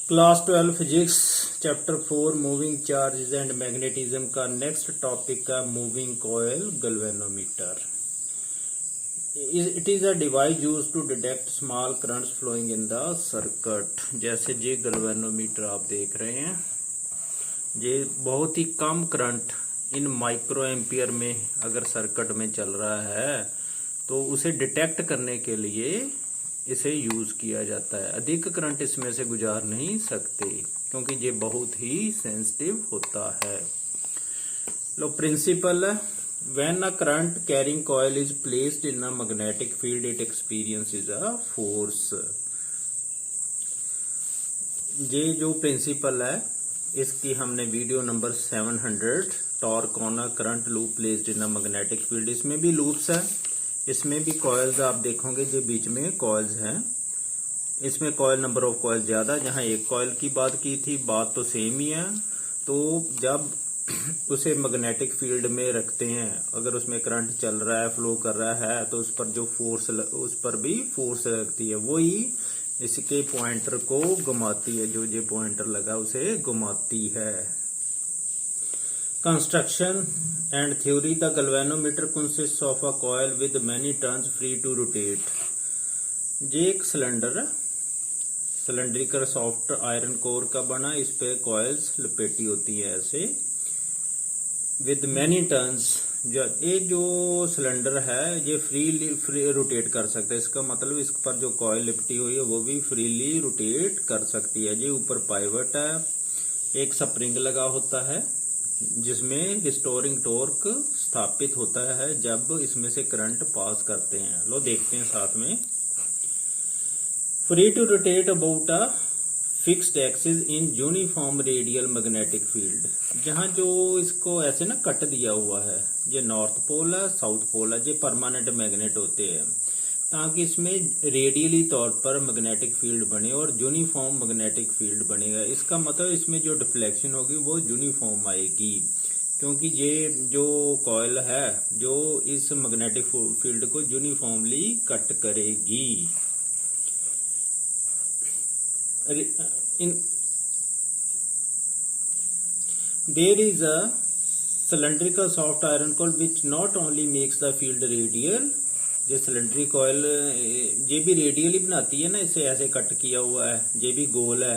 Class 12 physics chapter 4 moving charges and magnetism का next topic का moving coil galvanometer. It is a device used to detect small currents flowing in the circuit. जैसे ये galvanometer आप देख रहे हैं, ये बहुत ही कम करंट इन माइक्रो एम्पियर में अगर सर्किट में चल रहा है तो उसे डिटेक्ट करने के लिए इसे यूज किया जाता है। अधिक करंट इसमें से गुजार नहीं सकते क्योंकि ये बहुत ही सेंसिटिव होता है। लो principle, when a current carrying coil is placed in a magnetic field it experiences a force. ये जो प्रिंसिपल है इसकी हमने video number 700 torque on a current loop placed in a magnetic field, इसमें भी लूप्स है, इसमें भी कॉइल्स आप देखोगे जो बीच में कॉइल्स हैं। इसमें कॉइल नंबर ऑफ कॉइल ज्यादा, जहां एक कॉइल की बात की थी बात तो सेम ही है। तो जब उसे मैग्नेटिक फील्ड में रखते हैं, अगर उसमें करंट चल रहा है, फ्लो कर रहा है, तो उस पर जो फोर्स उस पर भी फोर्स लगती है, वही इसके पॉइंटर को घुमाती है। जो ये पॉइंटर लगा उसे घुमाती है। Construction and theory: the galvanometer consists of a coil with many turns free to rotate. ये एक सिलेंडर है, सिलेंड्रिकल सॉफ्ट आयरन कोर का बना, इस पे कॉइल्स लपेटी होती है ऐसे, विद मैनी टर्न्स। ये जो सिलेंडर है ये फ्री रोटेट कर सकता है। इसका मतलब इस पर जो कॉइल लिपटी हुई है वो भी फ्रीली रोटेट कर सकती है। ये ऊपर पाइवट है, एक स्प्रिंग लगा होता है जिसमें रिस्टोरिंग टॉर्क स्थापित होता है जब इसमें से करंट पास करते हैं। लो देखते हैं साथ में। Free to rotate about a fixed axis in uniform radial magnetic field. जहां जो इसको ऐसे ना कट दिया हुआ है, ये नॉर्थ पोल है, साउथ पोल है, ये परमानेंट मैग्नेट होते हैं ताकि इसमें रेडियली तौर पर मैग्नेटिक फील्ड बने और यूनिफॉर्म मैग्नेटिक फील्ड बनेगा। इसका मतलब इसमें जो डिफ्लेक्शन होगी वो यूनिफॉर्म आएगी, क्योंकि ये जो कॉइल है जो इस मैग्नेटिक फील्ड को यूनिफॉर्मली कट करेगी। There is a cylindrical soft iron coil which not only makes the field radial, ये सिलेंड्री कॉइल ये भी रेडियली बनाती है ना, इसे ऐसे कट किया हुआ है, ये भी गोल है,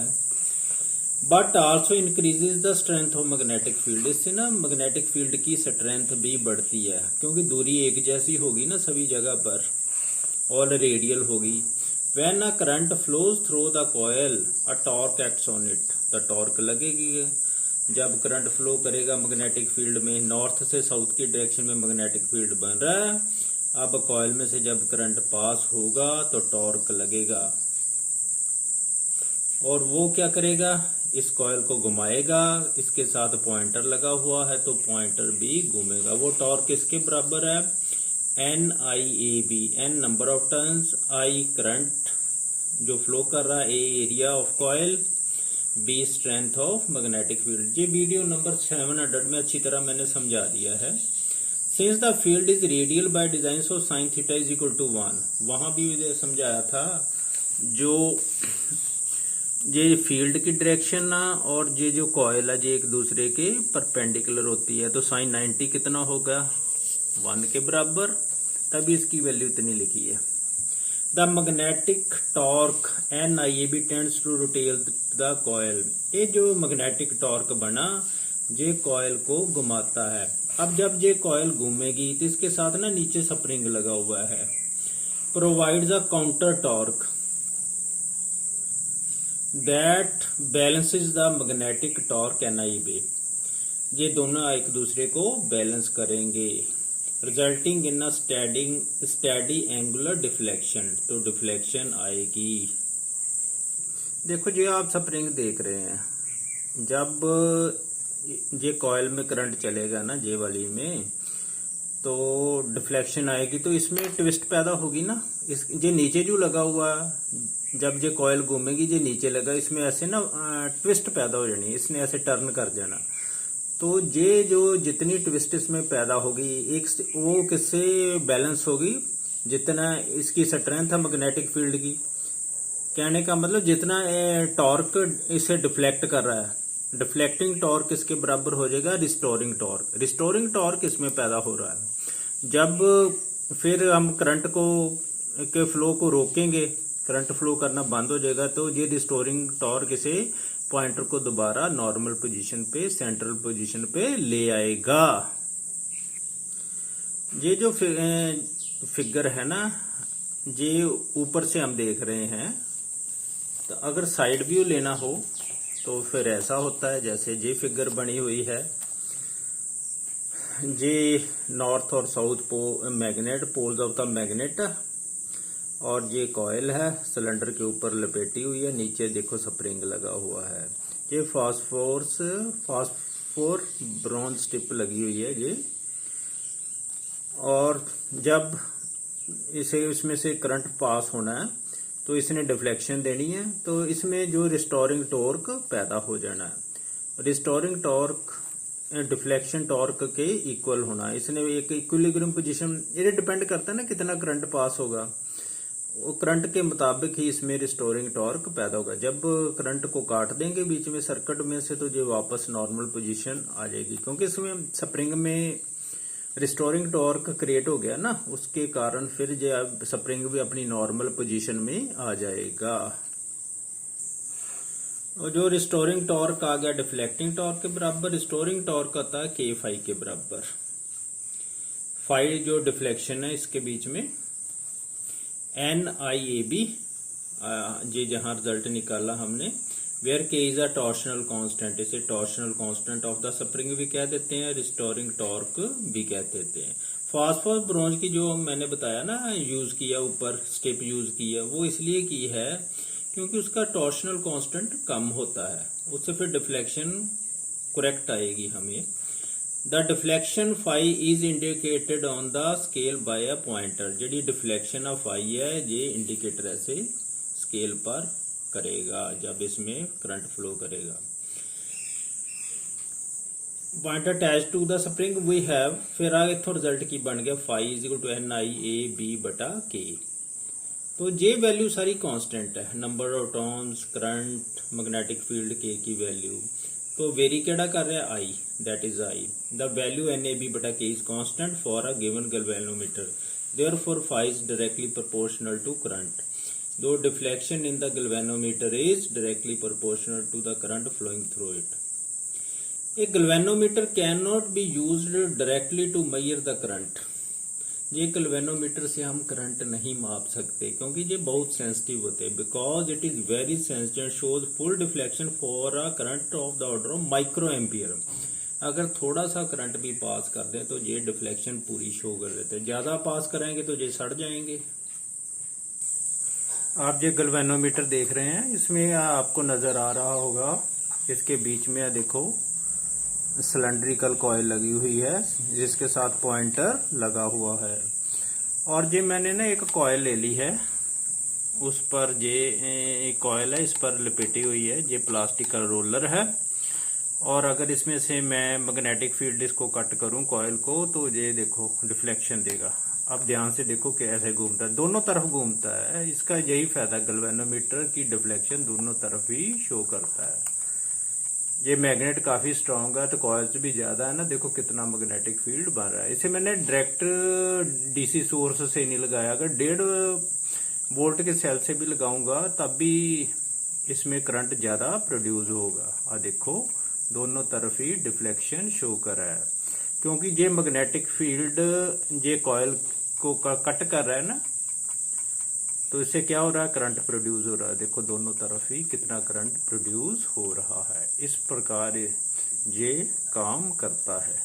but also increases the strength of magnetic field. इससे ना मैग्नेटिक फील्ड की स्ट्रेंथ भी बढ़ती है क्योंकि दूरी एक जैसी होगी ना सभी जगह पर, ऑल रेडियल होगी। When a current flows through the coil a torque acts on it, the torque लगेगी। जब करंट फ्लो करेगा मैग्नेटिक फील्ड में, नॉर्थ से साउथ की डायरेक्शन में मैग्नेटिक फील्ड बन रहा है, अब कॉइल में से जब करंट पास होगा तो टॉर्क लगेगा और वो क्या करेगा, इस कॉइल को घुमाएगा। इसके साथ पॉइंटर लगा हुआ है तो पॉइंटर भी घूमेगा। वो टॉर्क किसके बराबर है, NIAB, N number of turns, I current जो फ्लो कर रहा है, A area of coil, B strength of magnetic field. ये वीडियो नंबर 700 में अच्छी तरह मैंने समझा दिया है। Since the field is radial by design so sine theta is equal to 1, वहां भी समझाया था। जो ये फील्ड की डायरेक्शन ना और ये जो कॉइल है ये एक दूसरे के परपेंडिकुलर होती है, तो साइन 90 कितना होगा, 1 के बराबर, तभी इसकी वैल्यू इतनी लिखी है। The magnetic torque NIAB tends to rotate the coil. ये जो मैग्नेटिक टॉर्क बना ये कॉइल को घुमाता है। अब जब ये कॉइल घूमेगी तो इसके साथ ना नीचे स्प्रिंग लगा हुआ है, provides a counter torque that balances the magnetic torque NIAB। ये दोनों एक दूसरे को बैलेंस करेंगे, resulting in a study angular deflection. तो डिफ्लेक्शन आएगी। देखो जी आप स्प्रिंग देख रहे हैं, जब ये कॉइल में करंट चलेगा ना जे वाली में, तो डिफ्लेक्शन आएगी तो इसमें ट्विस्ट पैदा होगी ना। इस ये नीचे जो लगा हुआ, जब ये कॉइल घूमेगी ये नीचे लगा, इसमें ऐसे ना ट्विस्ट पैदा हो जानी, इसने ऐसे टर्न कर जाना। तो ये जो जितनी ट्विस्ट इसमें पैदा होगी एक वो किससे बैलेंस होगी, जितना इसकी स्ट्रेंथ है मैग्नेटिक फील्ड की, कहने का मतलब जितना टॉर्क इसे डिफ्लेक्ट कर रहा है, डिफ्लेक्टिंग टॉर्क इसके बराबर हो जाएगा रिस्टोरिंग टॉर्क। रिस्टोरिंग टॉर्क इसमें पैदा हो रहा है जब फिर हम करंट को के फ्लो को रोकेंगे, करंट फ्लो करना बंद हो जाएगा, तो ये रिस्टोरिंग टॉर्क इसे पॉइंटर को दोबारा नॉर्मल पोजीशन पे, सेंट्रल पोजीशन पे ले आएगा। ये जो फिगर है ना, ये ऊपर से हम देख रहे हैं, तो अगर साइड व्यू लेना हो तो फिर ऐसा होता है जैसे ये फिगर बनी हुई है। ये नॉर्थ और south magnet, poles of the magnet, और ये कॉइल है सिलेंडर के ऊपर लपेटी हुई है, नीचे देखो स्प्रिंग लगा हुआ है। ये फास्फोर ब्रॉन्ज टिप लगी हुई है ये, और जब इसमें से करंट पास होना है तो इसने डिफ्लेक्शन देनी है, तो इसमें जो रिस्टोरिंग टॉर्क पैदा हो जाना है। रिस्टोरिंग टॉर्क डिफ्लेक्शन टॉर्क के इक्वल होना, इसने एक इक्विलिब्रियम पोजीशन, ये डिपेंड करता है ना कितना करंट पास होगा, वो करंट के मुताबिक ही इसमें रिस्टोरिंग टॉर्क पैदा होगा। जब करंट को काट देंगे बीच में सर्किट में से, तो ये वापस नॉर्मल पोजीशन आ जाएगी, क्योंकि इसमें स्प्रिंग में रिस्टोरिंग टॉर्क क्रिएट हो गया ना, उसके कारण फिर जो स्प्रिंग भी अपनी नॉर्मल पोजीशन में आ जाएगा। और जो रिस्टोरिंग टॉर्क आ गया डिफ्लेक्टिंग टॉर्क के बराबर, रिस्टोरिंग टॉर्क आता है k फाई के बराबर। फाई जो डिफ्लेक्शन है इसके बीच में NIAB, ये जहां रिजल्ट निकाला हमने, वेयर के इज अ टॉर्शनल कांस्टेंट, इसे torsional constant of the spring भी कह देते हैं, रिस्टोरिंग टॉर्क भी कह देते हैं। फास्फोरस ब्रोंज की जो मैंने बताया ना यूज किया, ऊपर स्टेप यूज किया, वो इसलिए की है क्योंकि उसका टॉर्शनल कांस्टेंट कम होता है, उससे फिर डिफ्लेक्शन करेक्ट आएगी हमें। The deflection phi is indicated on the scale by a pointer, जी डिफ्लेक्शन ऑफ फाई है ये इंडिकेटर ऐसे स्केल पर करेगा जब इसमें करंट फ्लो करेगा। Pointer attach to the spring we have, फिर आगे इथों रिजल्ट की बन गया phi is equal to NIAB बटा K। तो ये वैल्यू सारी कांस्टेंट है, number of turns, current, magnetic field K की वैल्यू। तो वेरी केड़ा कर रहा है I, that is I। The value NAB बटा K is constant for a given galvanometer, therefore phi is directly proportional to current, though deflection in the galvanometer is directly proportional to the current flowing through it. A galvanometer cannot be used directly to measure the current. ये galvanometer से हम current नहीं माप सकते क्योंकि ये बहुत sensitive होते हैं, because it is very sensitive and shows full deflection for a current of the order of micro ampere. अगर थोड़ा सा करंट भी पास कर दें तो ये डिफ्लेक्शन पूरी शो कर देते हैं, ज्यादा पास करेंगे तो ये सड़ जाएंगे। आप जो गैल्वेनोमीटर देख रहे हैं इसमें आपको नजर आ रहा होगा, इसके बीच में देखो सिलेंड्रिकल कॉइल लगी हुई है जिसके साथ पॉइंटर लगा हुआ है, और ये मैंने ना एक कॉइल ले ली है, उस पर ये एक कॉइल है, इस पर लपेटी हुई है, ये प्लास्टिक का रोलर है, और अगर इसमें से मैं मैग्नेटिक फील्ड इसको कट करूं कॉइल को, तो ये देखो डिफ्लेक्शन देगा। अब ध्यान से देखो कि ऐसे घूमता है, दोनों तरफ घूमता है, इसका यही फायदा गैल्वेनोमीटर की डिफ्लेक्शन दोनों तरफ ही शो करता है। ये मैग्नेट काफी स्ट्रांग है तो कॉइल्स भी ज्यादा है ना, देखो कितना मैग्नेटिक फील्ड बन रहा है। इसे मैंने डायरेक्ट डीसी सोर्स से नहीं लगाया, अगर 1.5 वोल्ट के सेल से भी लगाऊंगा तब भी इसमें करंट ज्यादा प्रोड्यूस होगा। और देखो दोनों तरफ ही डिफ्लेक्शन शो कर रहा है, क्योंकि ये मैग्नेटिक फील्ड ये कॉइल को कट कर रहा है ना, तो इससे क्या हो रहा है, करंट प्रोड्यूस हो रहा है। देखो दोनों तरफ ही कितना करंट प्रोड्यूस हो रहा है। इस प्रकार ये काम करता है।